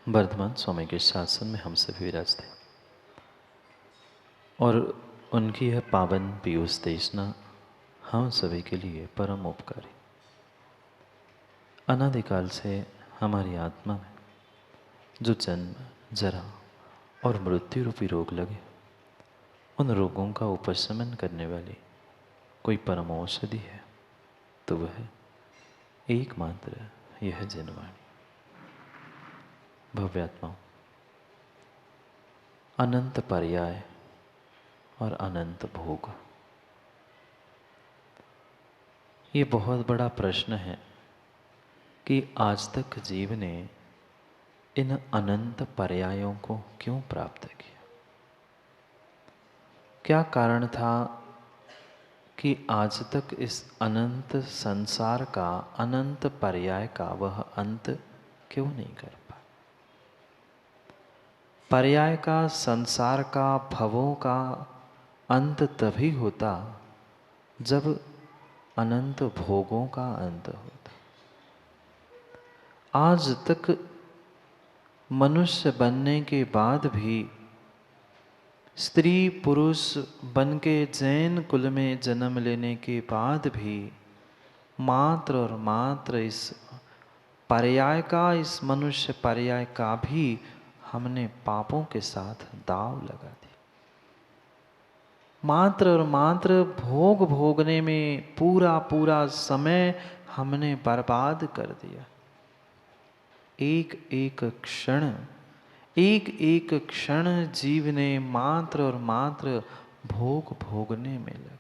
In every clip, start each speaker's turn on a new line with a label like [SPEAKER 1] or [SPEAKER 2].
[SPEAKER 1] वर्धमान स्वामी के शासन में हम सभी विराजते और उनकी यह पावन पीयूष देशना हम सभी के लिए परम उपकारी। अनादिकाल से हमारी आत्मा में जो जन्म, जरा और मृत्यु रूपी रोग लगे, उन रोगों का उपशमन करने वाली कोई परम औषधि है तो वह एकमात्र यह जनवाणी। भव्यात्माओं, अनंत पर्याय और अनंत भोग, ये बहुत बड़ा प्रश्न है कि आज तक जीव ने इन अनंत पर्यायों को क्यों प्राप्त किया। क्या कारण था कि आज तक इस अनंत संसार का, अनंत पर्याय का वह अंत क्यों नहीं कर पाया। पर्याय का, संसार का, भवों का अंत तभी होता जब अनंत भोगों का अंत होता। आज तक मनुष्य बनने के बाद भी, स्त्री पुरुष बन के जैन कुल में जन्म लेने के बाद भी मात्र और मात्र इस पर्याय का, इस मनुष्य पर्याय का भी हमने पापों के साथ दांव लगा दिया। मात्र और मात्र भोग भोगने में पूरा पूरा समय हमने बर्बाद कर दिया। एक एक क्षण जीव ने मात्र और मात्र भोग भोगने में लगा।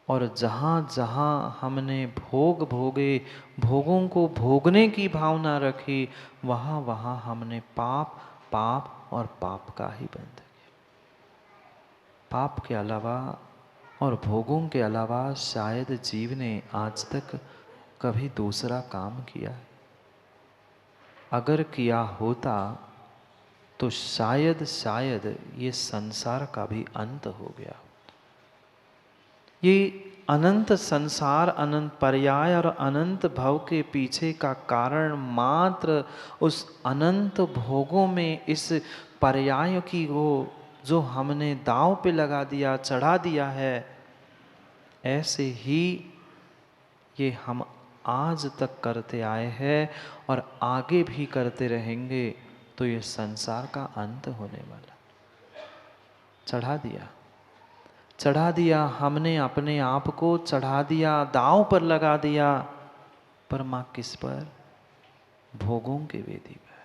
[SPEAKER 1] और जहाँ जहाँ हमने भोग भोगे, भोगों को भोगने की भावना रखी, वहाँ वहाँ हमने पाप, पाप और पाप का ही बंध किया। पाप के अलावा और भोगों के अलावा शायद जीव ने आज तक कभी दूसरा काम किया है। अगर किया होता तो शायद ये संसार का भी अंत हो गया। ये अनंत संसार, अनंत पर्याय और अनंत भव के पीछे का कारण मात्र उस अनंत भोगों में इस पर्याय की वो जो हमने दांव पे लगा दिया, चढ़ा दिया है, ऐसे ही ये हम आज तक करते आए हैं और आगे भी करते रहेंगे। तो ये संसार का अंत होने वाला। चढ़ा दिया हमने, अपने आप को चढ़ा दिया, दांव पर लगा दिया। पर मां किस पर? भोगों की वेदी पर।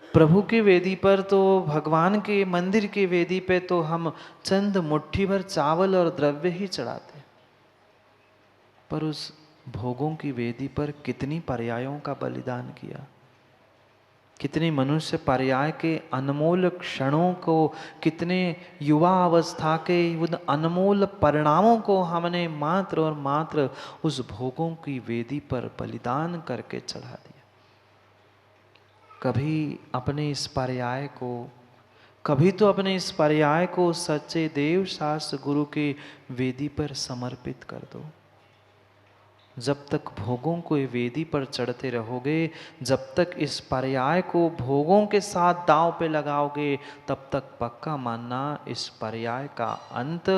[SPEAKER 1] प्रभु की वेदी पर तो, भगवान के मंदिर की वेदी पे तो हम चंद मुट्ठी भर चावल और द्रव्य ही चढ़ाते, पर उस भोगों की वेदी पर कितनी पर्यायों का बलिदान किया। कितने मनुष्य पर्याय के अनमोल क्षणों को, कितने युवा अवस्था के उन अनमोल परिणामों को हमने मात्र और मात्र उस भोगों की वेदी पर बलिदान करके चढ़ा दिया। कभी अपने इस पर्याय को, कभी तो अपने इस पर्याय को सच्चे देव शास्त्र गुरु के वेदी पर समर्पित कर दो। जब तक भोगों को वेदी पर चढ़ते रहोगे, जब तक इस पर्याय को भोगों के साथ दांव पे लगाओगे, तब तक पक्का मानना इस पर्याय का अंत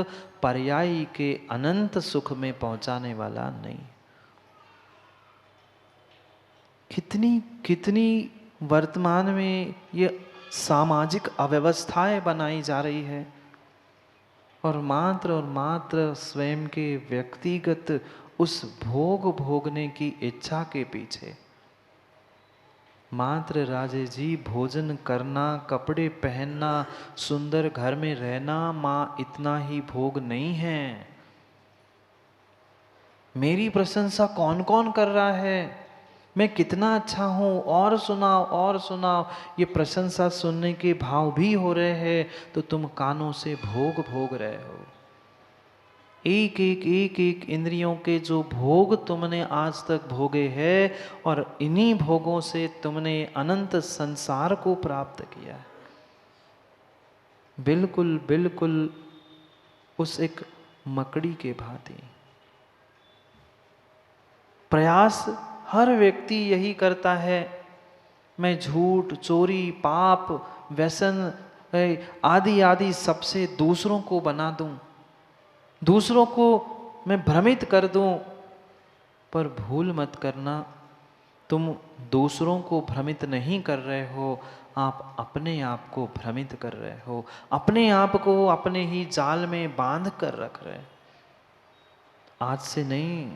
[SPEAKER 1] पर्यायी के अनंत सुख में पहुंचाने वाला नहीं। कितनी वर्तमान में ये सामाजिक अव्यवस्थाएं बनाई जा रही है और मात्र स्वयं के व्यक्तिगत उस भोग भोगने की इच्छा के पीछे, मात्र राजे जी भोजन करना, कपड़े पहनना, सुंदर घर में रहना, माँ इतना ही भोग नहीं है। मेरी प्रशंसा कौन कौन कर रहा है, मैं कितना अच्छा हूँ, और सुनाओ। ये प्रशंसा सुनने के भाव भी हो रहे हैं तो तुम कानों से भोग भोग रहे हो। एक इंद्रियों के जो भोग तुमने आज तक भोगे हैं, और इन्हीं भोगों से तुमने अनंत संसार को प्राप्त किया है। बिल्कुल उस एक मकड़ी के भांति प्रयास हर व्यक्ति यही करता है मैं झूठ, चोरी, पाप, व्यसन आदि आदि सबसे दूसरों को बना दूं, दूसरों को मैं भ्रमित कर दूं। पर भूल मत करना, तुम दूसरों को भ्रमित नहीं कर रहे हो, आप अपने आप को भ्रमित कर रहे हो, अपने आप को अपने ही जाल में बांध कर रख रहे। आज से नहीं,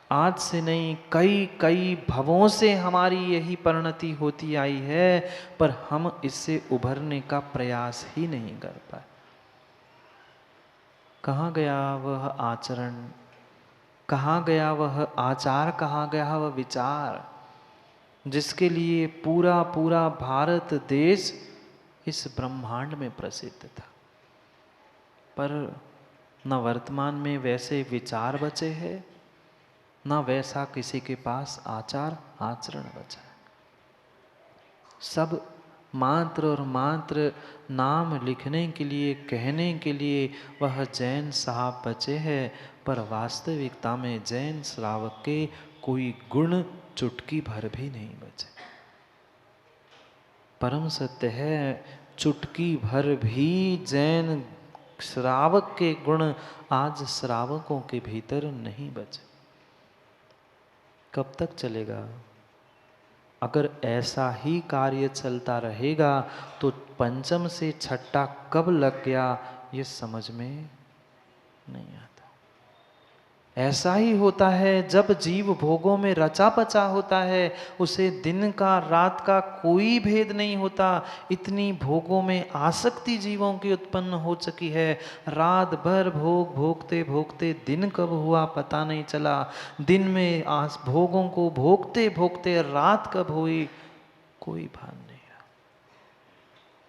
[SPEAKER 1] आज से नहीं, कई कई भवों से हमारी यही परिणति होती आई है, पर हम इससे उभरने का प्रयास ही नहीं कर पाए। कहाँ गया वह आचरण, कहाँ गया वह आचार, कहाँ गया वह विचार जिसके लिए पूरा पूरा भारत देश इस ब्रह्मांड में प्रसिद्ध था। पर न वर्तमान में वैसे विचार बचे हैं, न वैसा किसी के पास आचार आचरण बचा है। सब मात्र और मात्र नाम लिखने के लिए, कहने के लिए वह जैन साहब बचे हैं, पर वास्तविकता में जैन श्रावक के कोई गुण चुटकी भर भी नहीं बचे। परम सत्य है, चुटकी भर भी जैन श्रावक के गुण आज श्रावकों के भीतर नहीं बचे। कब तक चलेगा? अगर ऐसा ही कार्य चलता रहेगा तो पंचम से छठा कब लग गया ये समझ में नहीं आता। ऐसा ही होता है जब जीव भोगों में रचा पचा होता है, उसे दिन का रात का कोई भेद नहीं होता। इतनी भोगों में आसक्ति जीवों की उत्पन्न हो चुकी है, रात भर भोग भोगते भोगते दिन कब हुआ पता नहीं चला। दिन में भोगों को भोगते भोगते रात कब हुई कोई भान नहीं।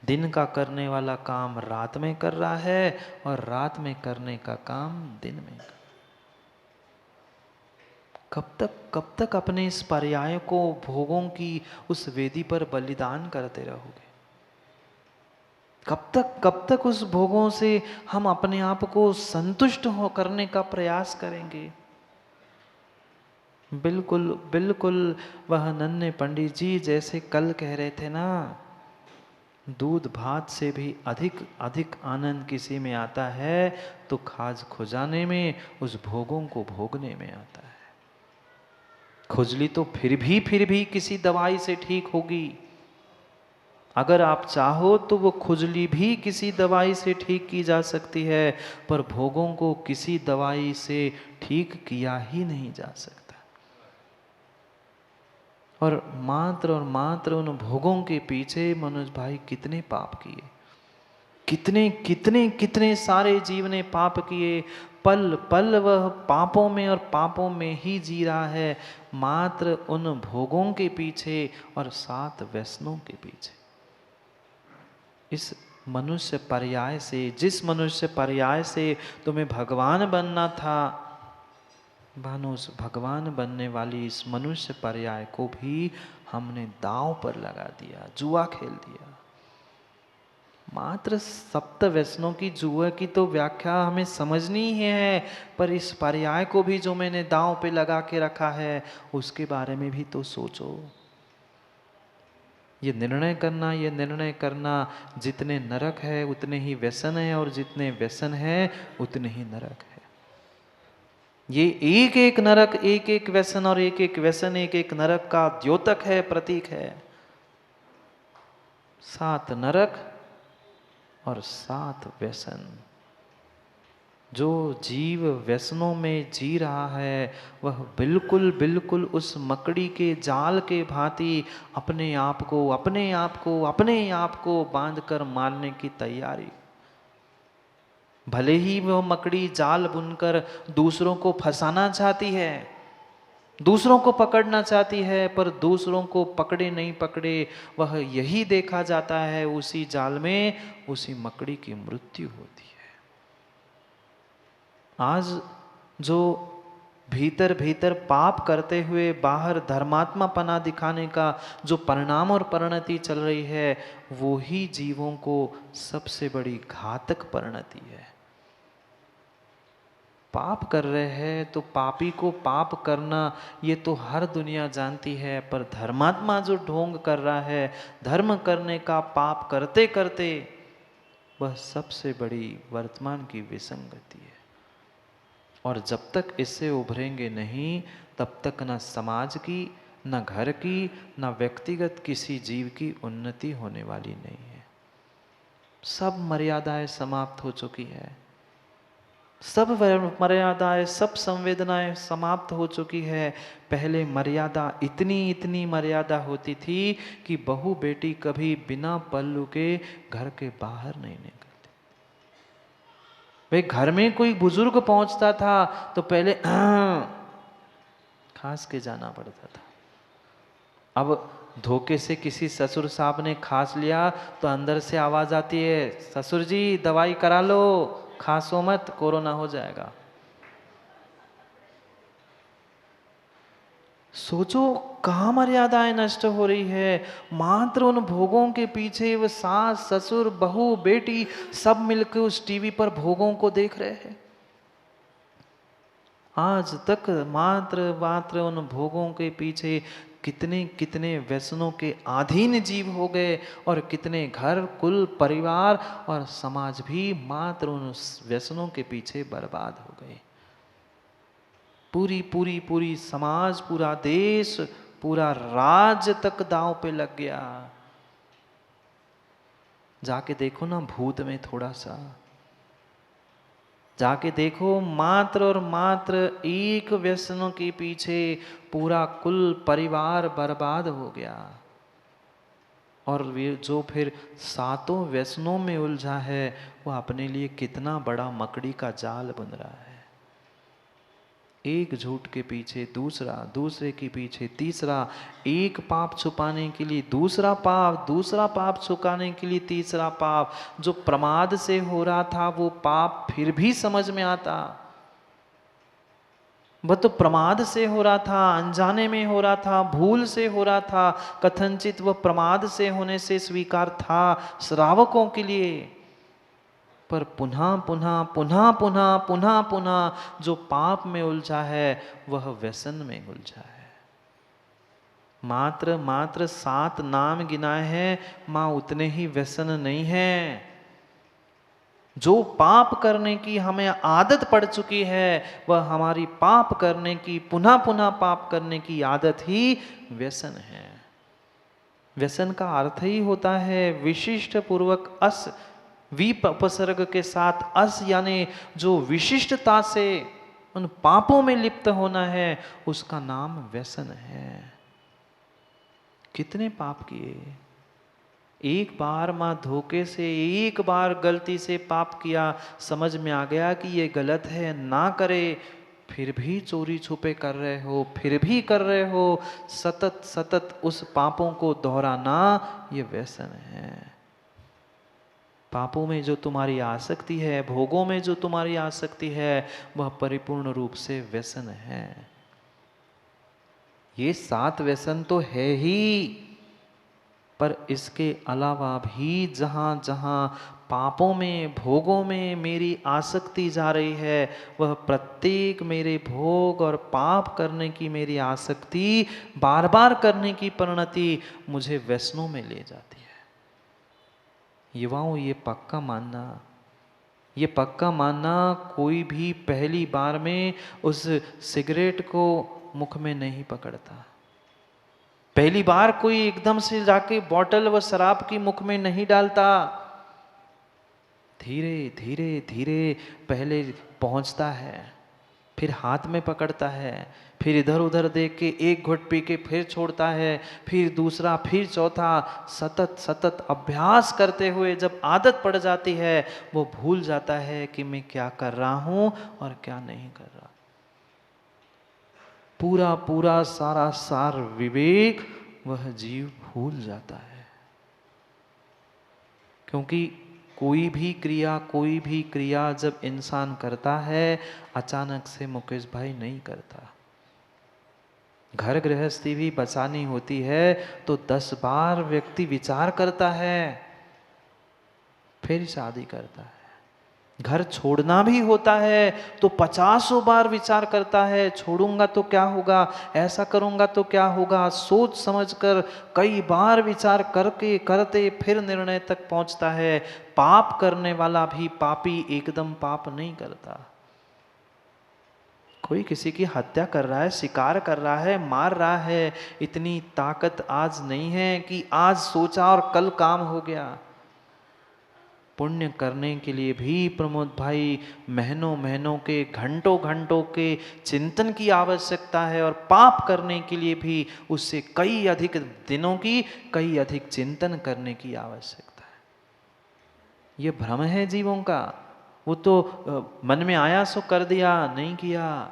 [SPEAKER 1] दिन का करने वाला काम रात में कर रहा है और रात में करने का काम दिन में। कब तक अपने इस पर्याय को, भोगों की उस वेदी पर बलिदान करते रहोगे? कब तक उस भोगों से हम अपने आप को संतुष्ट हो करने का प्रयास करेंगे? बिल्कुल बिल्कुल वह नन्हे पंडित जी जैसे कल कह रहे थे ना, दूध भात से भी अधिक अधिक आनंद किसी में आता है तो खाज खुजाने में, उस भोगों को भोगने में आता है। खुजली तो फिर भी किसी दवाई से ठीक होगी। अगर आप चाहो तो वो खुजली भी किसी दवाई से ठीक की जा सकती है, पर भोगों को किसी दवाई से ठीक किया ही नहीं जा सकता। और मात्र उन भोगों के पीछे मनोज भाई कितने पाप किए, कितने कितने कितने सारे जीव ने पाप किए। पल पल वह पापों में और पापों में ही जी रहा है, मात्र उन भोगों के पीछे और 7 व्यसनों के पीछे। इस मनुष्य पर्याय से, जिस मनुष्य पर्याय से तुम्हें भगवान बनना था, भानु उस भगवान बनने वाली इस मनुष्य पर्याय को भी हमने दांव पर लगा दिया, जुआ खेल दिया। मात्र 7 व्यसनों की जुए की तो व्याख्या हमें समझनी ही है, पर इस पर्याय को भी जो मैंने दांव पे लगा के रखा है उसके बारे में भी तो सोचो। ये निर्णय करना जितने नरक है उतने ही व्यसन है, और जितने व्यसन है उतने ही नरक है। ये एक एक नरक, एक एक व्यसन और एक एक व्यसन एक एक नरक का द्योतक है, प्रतीक है। 7 नरक और 7 व्यसन। जो जीव व्यसनों में जी रहा है वह बिल्कुल बिल्कुल उस मकड़ी के जाल के भांति अपने आप को बांधकर मारने की तैयारी। भले ही वह मकड़ी जाल बुनकर दूसरों को फंसाना चाहती है, दूसरों को पकड़ना चाहती है, पर दूसरों को पकड़े नहीं पकड़े वह यही देखा जाता है, उसी जाल में उसी मकड़ी की मृत्यु होती है। आज जो भीतर भीतर पाप करते हुए बाहर धर्मात्मा पना दिखाने का जो परिणाम और परिणति चल रही है, वो ही जीवों को सबसे बड़ी घातक परिणति है। पाप कर रहे हैं तो पापी को पाप करना ये तो हर दुनिया जानती है, पर धर्मात्मा जो ढोंग कर रहा है धर्म करने का पाप करते करते, वह सबसे बड़ी वर्तमान की विसंगति है। और जब तक इससे उभरेंगे नहीं तब तक न समाज की, न घर की, न व्यक्तिगत किसी जीव की उन्नति होने वाली नहीं है। सब मर्यादाएं समाप्त हो चुकी है, सब मर्यादाएं, सब संवेदनाएं समाप्त हो चुकी है। पहले मर्यादा इतनी इतनी मर्यादा होती थी कि बहू बेटी कभी बिना पल्लू के घर के बाहर नहीं निकलती। वे घर में कोई बुजुर्ग पहुंचता था तो पहले खांस के जाना पड़ता था। अब धोखे से किसी ससुर साहब ने खांस लिया तो अंदर से आवाज आती है, ससुर जी दवाई करा लो, खांसो मत, कोरोना हो जाएगा। सोचो कहाँ मर्यादाएं नष्ट हो रही है। मात्र उन भोगों के पीछे वो सास ससुर बहू बेटी सब मिलकर उस टीवी पर भोगों को देख रहे हैं। आज तक मात्र मात्र उन भोगों के पीछे कितने कितने व्यसनों के अधीन जीव हो गए, और कितने घर कुल परिवार और समाज भी मात्र उन व्यसनों के पीछे बर्बाद हो गए। पूरी पूरी पूरी समाज, पूरा देश, पूरा राज्य तक दांव पे लग गया। जाके देखो ना भूत में थोड़ा सा, जाके देखो मात्र और मात्र एक व्यसनों के पीछे पूरा कुल परिवार बर्बाद हो गया। और वे जो फिर सातों व्यसनों में उलझा है वह अपने लिए कितना बड़ा मकड़ी का जाल बन रहा है। एक झूठ के पीछे दूसरा, दूसरे के पीछे तीसरा, एक पाप छुपाने के लिए दूसरा पाप, दूसरा पाप छुपाने के लिए तीसरा पाप। जो प्रमाद से हो रहा था वो पाप फिर भी समझ में आता, वह तो प्रमाद से हो रहा था, अनजाने में हो रहा था, भूल से हो रहा था, कथनचित वह प्रमाद से होने से स्वीकार था श्रावकों के लिए। पर पुनः पुनः पुनः पुनः पुनः पुनः जो पाप में उलझा है वह व्यसन में उलझा है। मात्र मात्र 7 नाम गिनाए हैं, मां उतने ही व्यसन नहीं है। जो पाप करने की हमें आदत पड़ चुकी है वह हमारी पाप करने की, पुनः पुनः पाप करने की आदत ही व्यसन है। व्यसन का अर्थ ही होता है विशिष्ट पूर्वक अस, वीप उपसर्ग के साथ अस, यानी जो विशिष्टता से उन पापों में लिप्त होना है उसका नाम व्यसन है। कितने पाप किए, एक बार मां धोखे से, एक बार गलती से पाप किया, समझ में आ गया कि ये गलत है, ना करे, फिर भी चोरी छुपे कर रहे हो, फिर भी कर रहे हो, सतत सतत उस पापों को दोहराना, ये व्यसन है। पापों में जो तुम्हारी आसक्ति है, भोगों में जो तुम्हारी आसक्ति है, वह परिपूर्ण रूप से व्यसन है। ये 7 व्यसन तो है ही, पर इसके अलावा भी जहां जहां पापों में, भोगों में मेरी आसक्ति जा रही है, वह प्रत्येक मेरे भोग और पाप करने की मेरी आसक्ति, बार बार करने की परिणति मुझे व्यसनों में ले जाती है। युवाओं ये पक्का मानना, ये पक्का मानना, कोई भी पहली बार में उस सिगरेट को मुख में नहीं पकड़ता। पहली बार कोई एकदम से जाके बॉटल व शराब की मुख में नहीं डालता। धीरे धीरे धीरे पहले पहुंचता है, फिर हाथ में पकड़ता है, फिर इधर उधर देख के एक घुट पी के फिर छोड़ता है, फिर दूसरा, फिर चौथा। सतत सतत अभ्यास करते हुए जब आदत पड़ जाती है वो भूल जाता है कि मैं क्या कर रहा हूं और क्या नहीं कर रहा। पूरा पूरा सारा सार विवेक वह जीव भूल जाता है। क्योंकि कोई भी क्रिया जब इंसान करता है अचानक से मुकेश भाई नहीं करता। घर गृहस्थी भी बचानी होती है तो 10 बार व्यक्ति विचार करता है, फिर शादी करता है। घर छोड़ना भी होता है तो 50 बार विचार करता है, छोड़ूंगा तो क्या होगा, ऐसा करूंगा तो क्या होगा, सोच समझकर कई बार विचार करके करते फिर निर्णय तक पहुंचता है। पाप करने वाला भी पापी एकदम पाप नहीं करता। कोई किसी की हत्या कर रहा है, शिकार कर रहा है, मार रहा है, इतनी ताकत आज नहीं है कि आज सोचा और कल काम हो गया। पुण्य करने के लिए भी प्रमोद भाई महीनों महीनों के, घंटों घंटों के चिंतन की आवश्यकता है, और पाप करने के लिए भी उससे कई अधिक दिनों की, कई अधिक चिंतन करने की आवश्यकता है। ये भ्रम है जीवों का। वो तो मन में आया सो कर दिया, नहीं किया।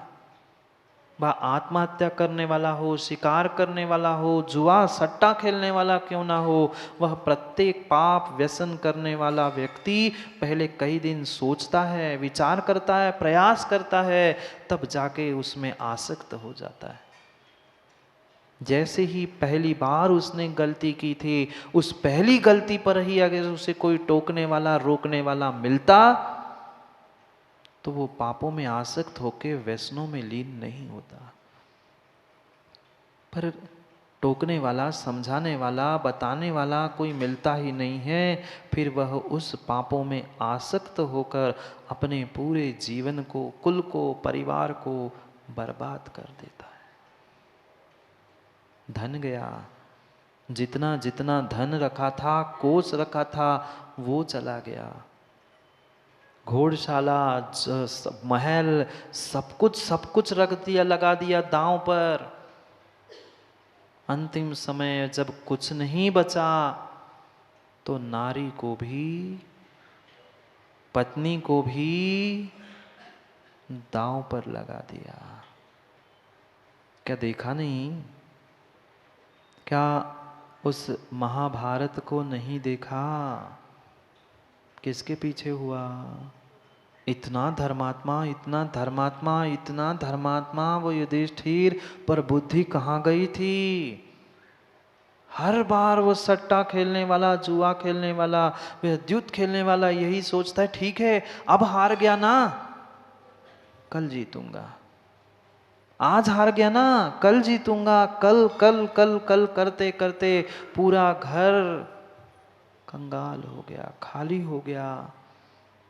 [SPEAKER 1] वह आत्महत्या करने वाला हो, शिकार करने वाला हो, जुआ सट्टा खेलने वाला क्यों ना हो, वह प्रत्येक पाप व्यसन करने वाला व्यक्ति पहले कई दिन सोचता है, विचार करता है, प्रयास करता है, तब जाके उसमें आसक्त हो जाता है। जैसे ही पहली बार उसने गलती की थी, उस पहली गलती पर ही अगर उसे कोई टोकने वाला, रोकने वाला मिलता, तो वो पापों में आसक्त होकर व्यसनों में लीन नहीं होता। पर टोकने वाला, समझाने वाला, बताने वाला कोई मिलता ही नहीं है, फिर वह उस पापों में आसक्त होकर अपने पूरे जीवन को, कुल को, परिवार को बर्बाद कर देता है। धन गया, जितना जितना धन रखा था, कोष रखा था, वो चला गया। घोड़शाला, महल, सब कुछ रख दिया, लगा दिया दांव पर। अंतिम समय जब कुछ नहीं बचा, तो नारी को भी, पत्नी को भी दांव पर लगा दिया। क्या देखा नहीं? क्या उस महाभारत को नहीं देखा? किसके पीछे हुआ? इतना धर्मात्मा, इतना धर्मात्मा, इतना धर्मात्मा वो युधिष्ठिर, पर बुद्धि कहाँ गई थी? हर बार वो सट्टा खेलने वाला, जुआ खेलने वाला, विद्युत खेलने वाला यही सोचता है, ठीक है अब हार गया ना, कल जीतूंगा। आज हार गया ना, कल जीतूंगा। कल कल कल कल करते करते पूरा घर कंगाल हो गया, खाली हो गया।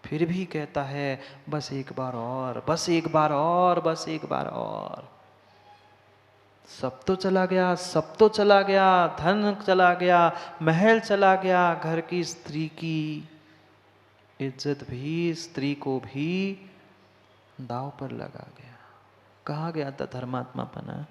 [SPEAKER 1] फिर भी कहता है बस एक बार और, बस एक बार और, बस एक बार और। सब तो चला गया, सब तो चला गया, धन चला गया, महल चला गया, घर की स्त्री की इज्जत भी, स्त्री को भी दांव पर लगा गया। कहाँ गया था धर्मात्मापना?